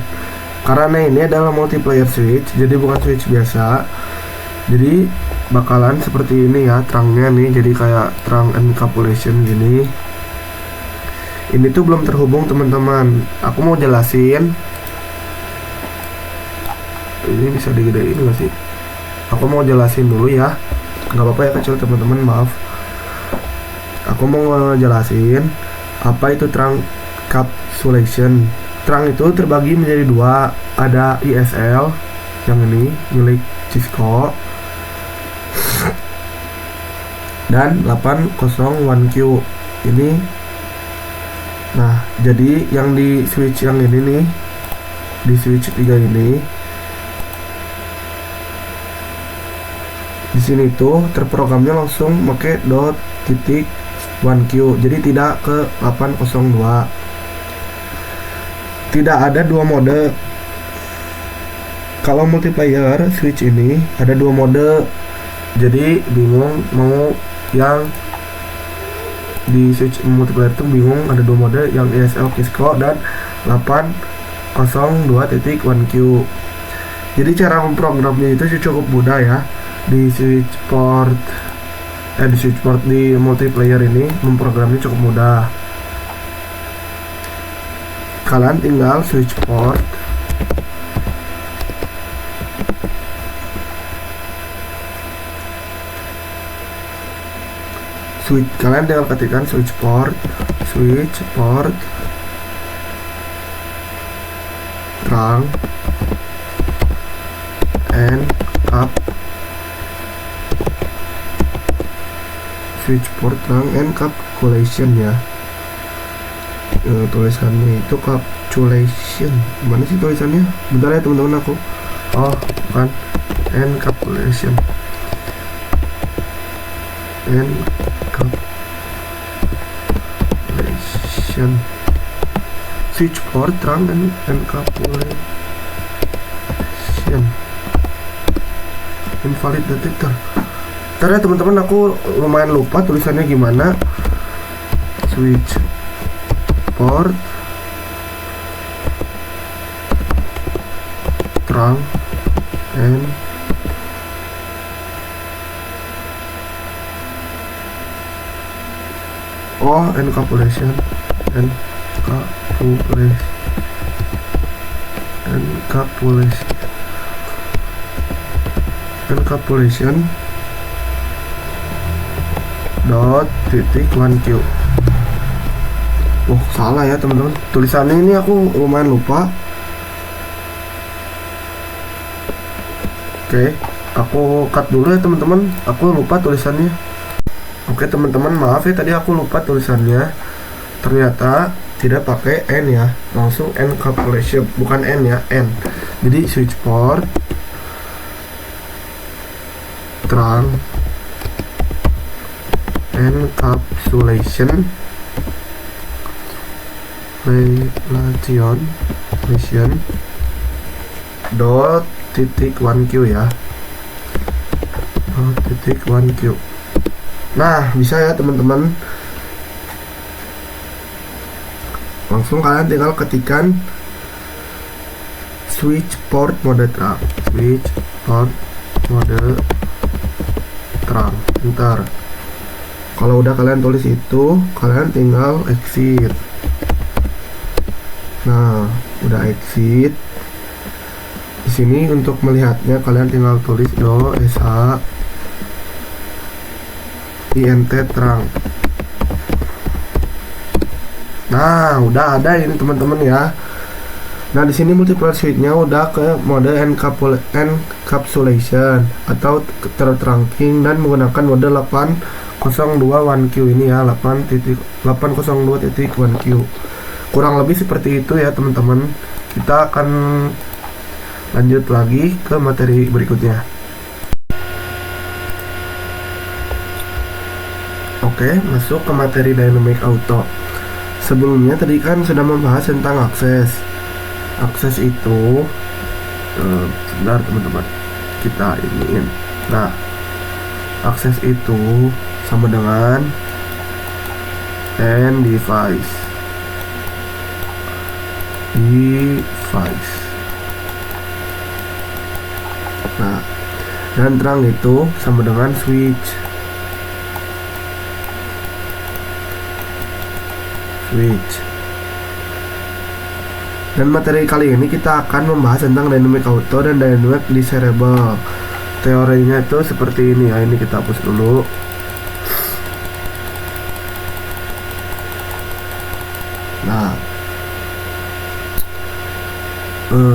Karena ini adalah multiplayer switch, jadi bukan switch biasa. Jadi bakalan seperti ini ya terangnya nih, jadi kayak terang encapsulation gini. Ini tuh belum terhubung teman-teman. Aku mau jelasin. Ini bisa digedein gak sih? Aku mau jelasin dulu ya. Nggak apa-apa ya kecil teman-teman, maaf. Aku mau ngejelasin apa itu terang encapsulation. Terang itu terbagi menjadi dua, ada ISL yang ini milik Cisco dan 801Q ini. Nah, jadi yang di switch yang ini nih, di switch 3 ini, di sini tuh terprogramnya langsung pakai .1Q, jadi tidak ke 802. Tidak ada dua mode. Kalau multiplayer switch ini ada dua mode, jadi bingung mau yang di switch multiplayer itu bingung ada dua mode, yang ESL Cisco dan 802.1Q. Jadi cara memprogramnya itu cukup mudah ya. Di switch port di multiplayer ini memprogramnya cukup mudah. Kalian tinggal switch port, kalian tinggal ketikkan switch port terang encap switch port terang encapsulation ya. Tulisannya itu encapsulation, mana sih tulisannya? Bentar ya teman-teman, aku bukan encapsulation, switch port terang dan encapsulation, invalid detector. Ntar ya teman-teman, aku lumayan lupa tulisannya gimana. Switch port terang encapsulation .1Q. Salah ya teman-teman, tulisannya ini aku lumayan lupa. Oke, aku cut dulu ya teman-teman, aku lupa tulisannya. Oke teman-teman, maaf ya tadi aku lupa tulisannya. Ternyata tidak pakai N ya, langsung encapsulation, bukan N ya, N. Jadi switch port terang encapsulation relation .1Q ya, .1Q. Nah, bisa ya teman-teman. Langsung kalian tinggal ketikkan switch port mode terang, switch port mode terang. Ntar kalau udah kalian tulis itu, kalian tinggal exit. Nah, udah exit. Di sini untuk melihatnya kalian tinggal tulis int terang. Nah, udah ada ini teman-teman ya. Nah, di sini multiplayer switch-nya udah ke mode encapsulation atau tertrunking dan menggunakan mode 802.1Q ini ya, 802.1Q. Kurang lebih seperti itu ya teman-teman. Kita akan lanjut lagi ke materi berikutnya. Oke, masuk ke materi dynamic auto. Sebelumnya tadi kan sudah membahas tentang akses. Akses itu sebentar teman-teman, kita iniin. Nah, akses itu sama dengan end device. device. Nah, dan terang itu sama dengan switch. Dan materi kali ini kita akan membahas tentang dynamic auto dan dynamic desirable. Teorinya itu seperti ini ya. Ini kita hapus dulu. Nah,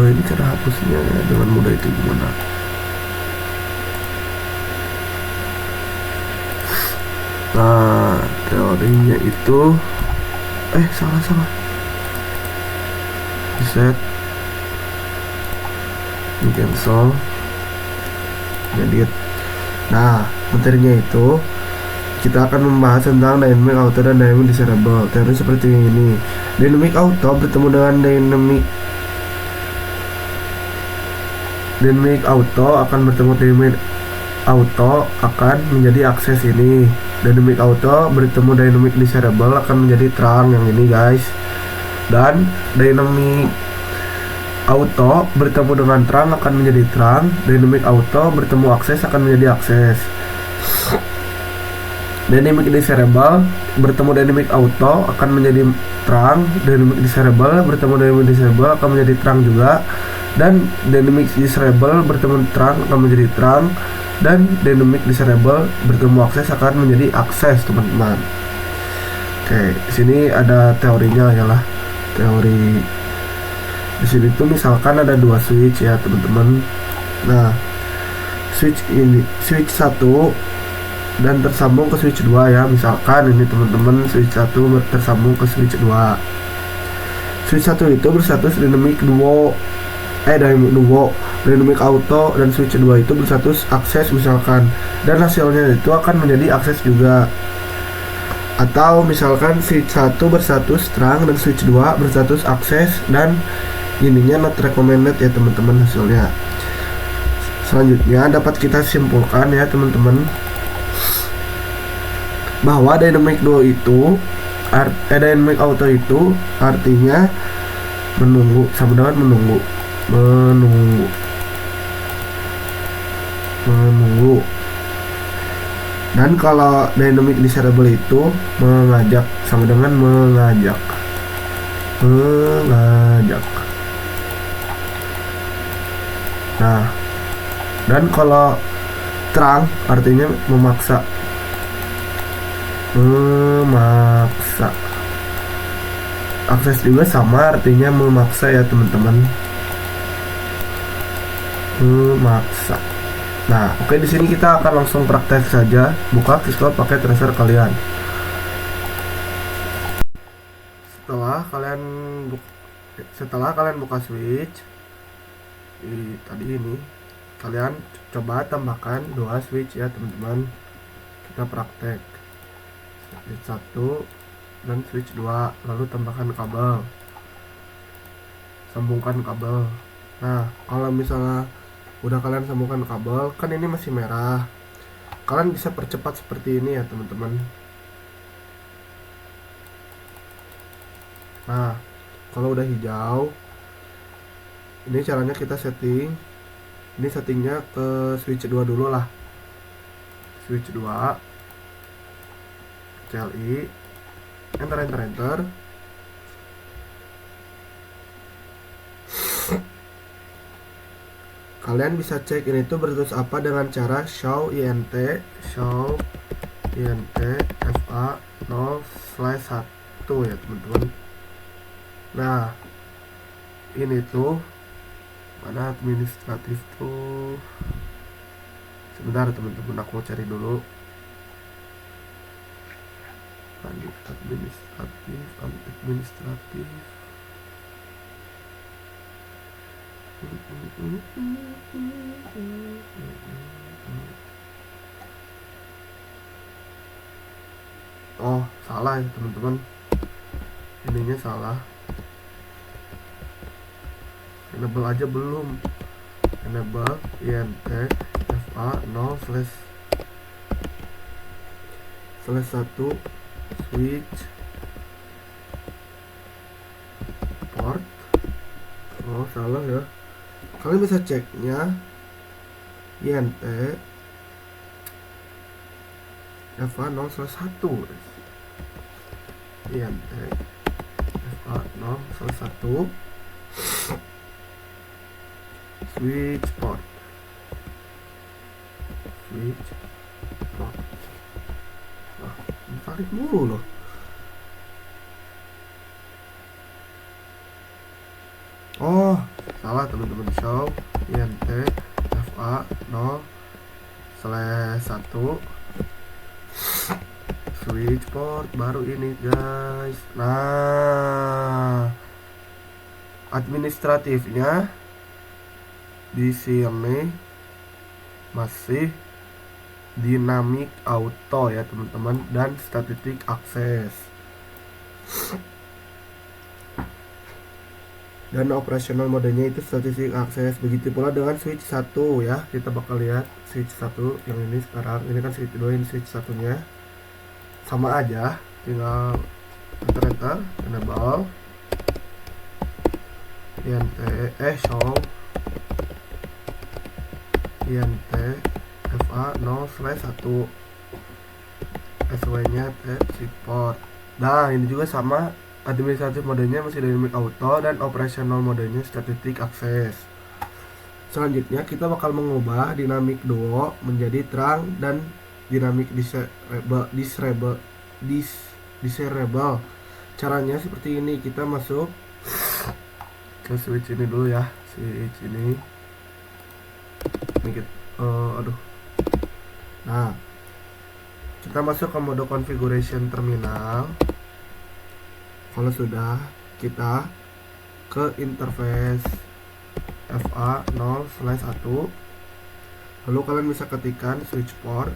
ini cara hapusnya ya, dengan mudah itu gimana? Nah, teorinya itu salah. Reset, ini cancel, edit. Nah, materinya itu kita akan membahas tentang dynamic auto dan dynamic desirable. Teori seperti ini. Dynamic auto bertemu dengan dynamic auto akan bertemu dynamic auto akan menjadi akses ini. Dynamic auto bertemu dynamic desirable akan menjadi terang yang ini guys. Dan dynamic auto bertemu dengan terang akan menjadi terang. Dynamic auto bertemu akses akan menjadi akses. Dynamic desirable bertemu dynamic auto akan menjadi terang. Dynamic desirable bertemu dynamic desirable akan menjadi terang juga. Dan dynamic desirable bertemu terang akan menjadi terang. Dan dynamic desirable bertemu akses akan menjadi akses, teman-teman. Oke, di sini ada teorinya ya lah. Teori di sini tuh misalkan ada dua switch ya, teman-teman. Nah, switch 1 dan tersambung ke switch 2 ya. Misalkan ini teman-teman, switch 1 tersambung ke switch 2. Switch 1 itu berstatus dynamic duo, dynamic auto, dan switch 2 itu berstatus akses misalkan. Dan hasilnya itu akan menjadi akses juga. Atau misalkan switch 1 berstatus terang dan switch 2 berstatus akses, dan ininya not recommended ya teman-teman hasilnya. Selanjutnya dapat kita simpulkan ya teman-teman, bahwa dynamic auto itu artinya menunggu, sama dengan menunggu. Dan kalau dynamic desirable itu mengajak, sama dengan mengajak. Nah, dan kalau terang artinya memaksa. Akses juga sama artinya memaksa ya teman-teman. Memaksa. Nah, oke, di sini kita akan langsung praktek saja. Buka Xcode pakai tracer kalian. Setelah kalian buka switch tadi ini, kalian coba tambahkan 2 switch ya teman-teman. Kita praktek switch 1 dan switch 2, lalu tambahkan kabel, sambungkan kabel. Nah, kalau misalnya udah kalian sambungkan kabel, kan ini masih merah, kalian bisa percepat seperti ini ya teman-teman. Nah, kalau udah hijau, ini caranya kita setting. Ini settingnya ke switch 2 dulu lah. Switch 2, CLI, enter. Kalian bisa cek ini tuh berstatus apa dengan cara show int fa 0/1 ya teman-teman. Nah, ini tuh mana administratif tuh. Sebentar teman-teman, aku mau cari dulu. Administratif. Oh, salah ya teman-teman. Ininya salah. Enable aja belum. Enable int fa 0/1 switch port salah ya. Kalian bisa ceknya INT FA0/1. INT FA0/1 switch port. Nah, valid mulu loh. Oh, salah teman-teman. Show INT FA0/1 switch port baru ini guys. Nah, administratifnya di sini masih dynamic auto ya teman-teman, dan static access. Dan operational modenya itu static access. Begitu pula dengan switch 1 ya. Kita bakal lihat switch 1 yang ini sekarang. Ini kan switch 2, ini switch satunya. Sama aja, tinggal enter enable INT show INT FA0/1 SW nya support. Nah, ini juga sama, administratif modenya masih dynamic auto dan operational modenya static access. Selanjutnya kita bakal mengubah dynamic duo menjadi terang dan dynamic disable. Caranya seperti ini. Kita masuk ke switch ini dulu ya, switch ini kita, nah, kita masuk ke mode configuration terminal. Kalau sudah, kita ke interface FA0/1, lalu kalian bisa ketikkan switch port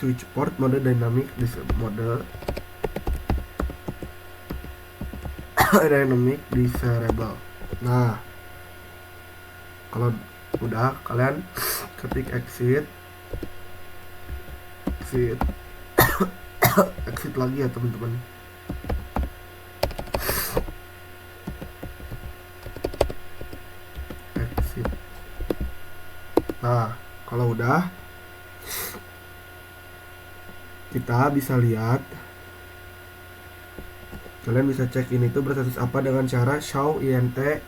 switch port mode dynamic disable. Nah, kalau udah, kalian ketik exit exit lagi ya teman-teman. Exit. Nah, kalau udah, kita bisa lihat, kalian bisa cek ini tuh berstatus apa dengan cara show INT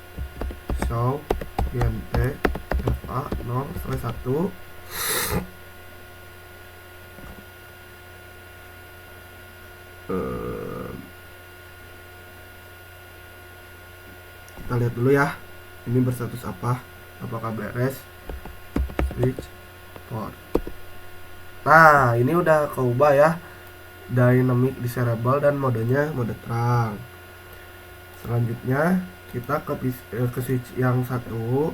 FA0/1 kita lihat dulu ya, ini berstatus apa, apakah beres. Switch port. Nah, ini udah keubah ya, dynamic disable dan modenya mode terang. Selanjutnya kita ke switch yang satu.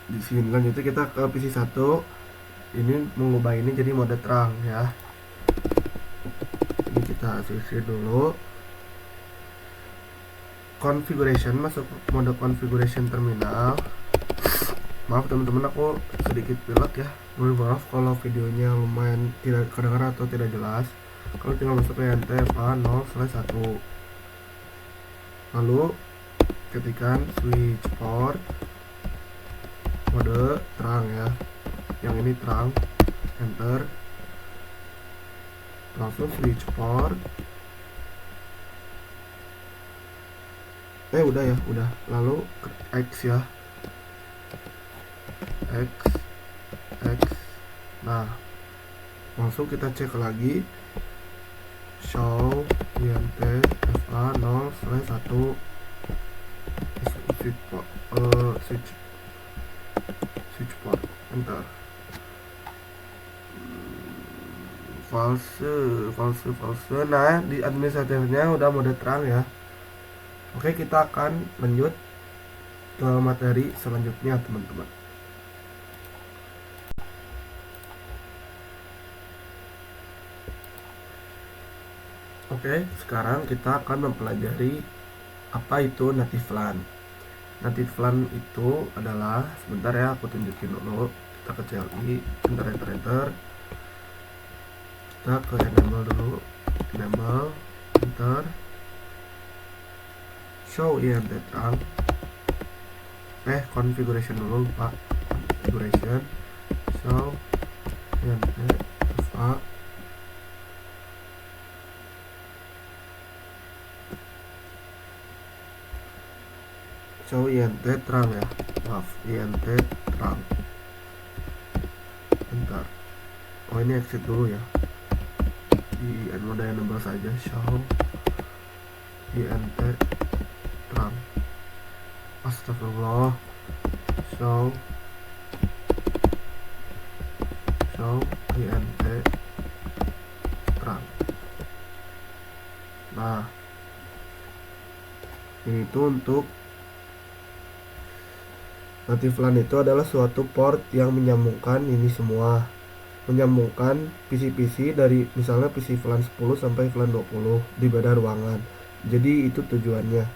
Di sini lanjutnya kita ke PC 1. Ini mengubah ini jadi mode terang ya. Ini kita switch dulu. Configuration, masuk mode configuration terminal. Maaf teman-teman, aku sedikit pilek ya. Mohon maaf kalau videonya lumayan tidak kedengaran atau tidak jelas. Kalau tinggal masuk ke INT FA0/1, lalu ketikkan switch port mode terang ya. Yang ini terang, enter. Langsung switch port. Udah ya, udah. Lalu X ya. X. Nah, langsung kita cek lagi. Show INT FA0/1 switch port, enter. False. Nah, di administratifnya udah mode terang ya. Oke, kita akan lanjut ke materi selanjutnya teman-teman. Oke, sekarang kita akan mempelajari Apa itu native LAN? Native LAN itu adalah, sebentar ya aku tunjukin dulu. Kita ke CLI, enter. Kita ke enable dulu, enable, enter, show INT trunk, configuration dulu, lupa configuration, show INT FA, show INT trunk ya, maaf, INT trunk, enter. Oh ini exit dulu ya, di mode enable saja, show INT trunk, astagfirullah, show INT trunk. Nah ini tuh untuk native LAN itu adalah suatu port yang menyambungkan ini semua, menyambungkan PC-PC dari misalnya PC VLAN 10 sampai VLAN 20 di beda ruangan. Jadi itu tujuannya.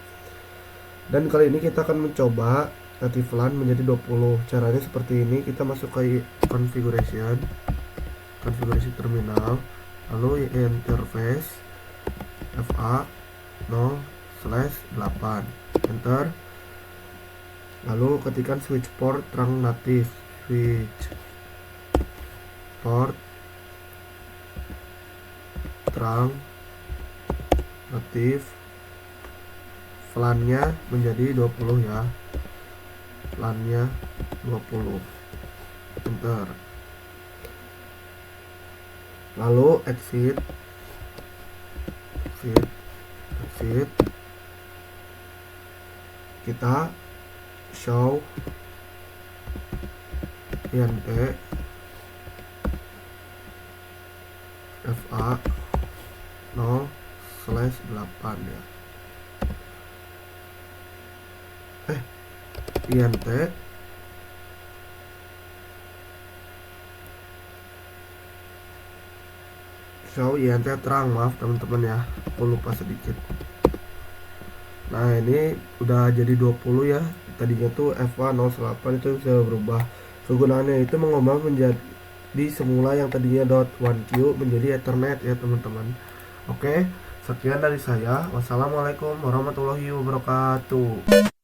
Dan kali ini kita akan mencoba native LAN menjadi 20. Caranya seperti ini, kita masuk ke configuration terminal, lalu interface FA 0/8, enter. Lalu ketikkan switch port trunk native, switch port trunk native, VLAN-nya menjadi 20 ya, VLAN-nya 20, enter. Lalu exit, kita show INT FA 0/8 ya. INT show INT terang, maaf teman-teman ya, aku lupa sedikit. Nah ini udah jadi 20 ya, tadinya tuh FA 0/8 itu bisa berubah. Kegunaannya itu mengubah menjadi semula yang tadinya .1Q menjadi Ethernet ya teman-teman. Oke, sekian dari saya. Wassalamualaikum warahmatullahi wabarakatuh.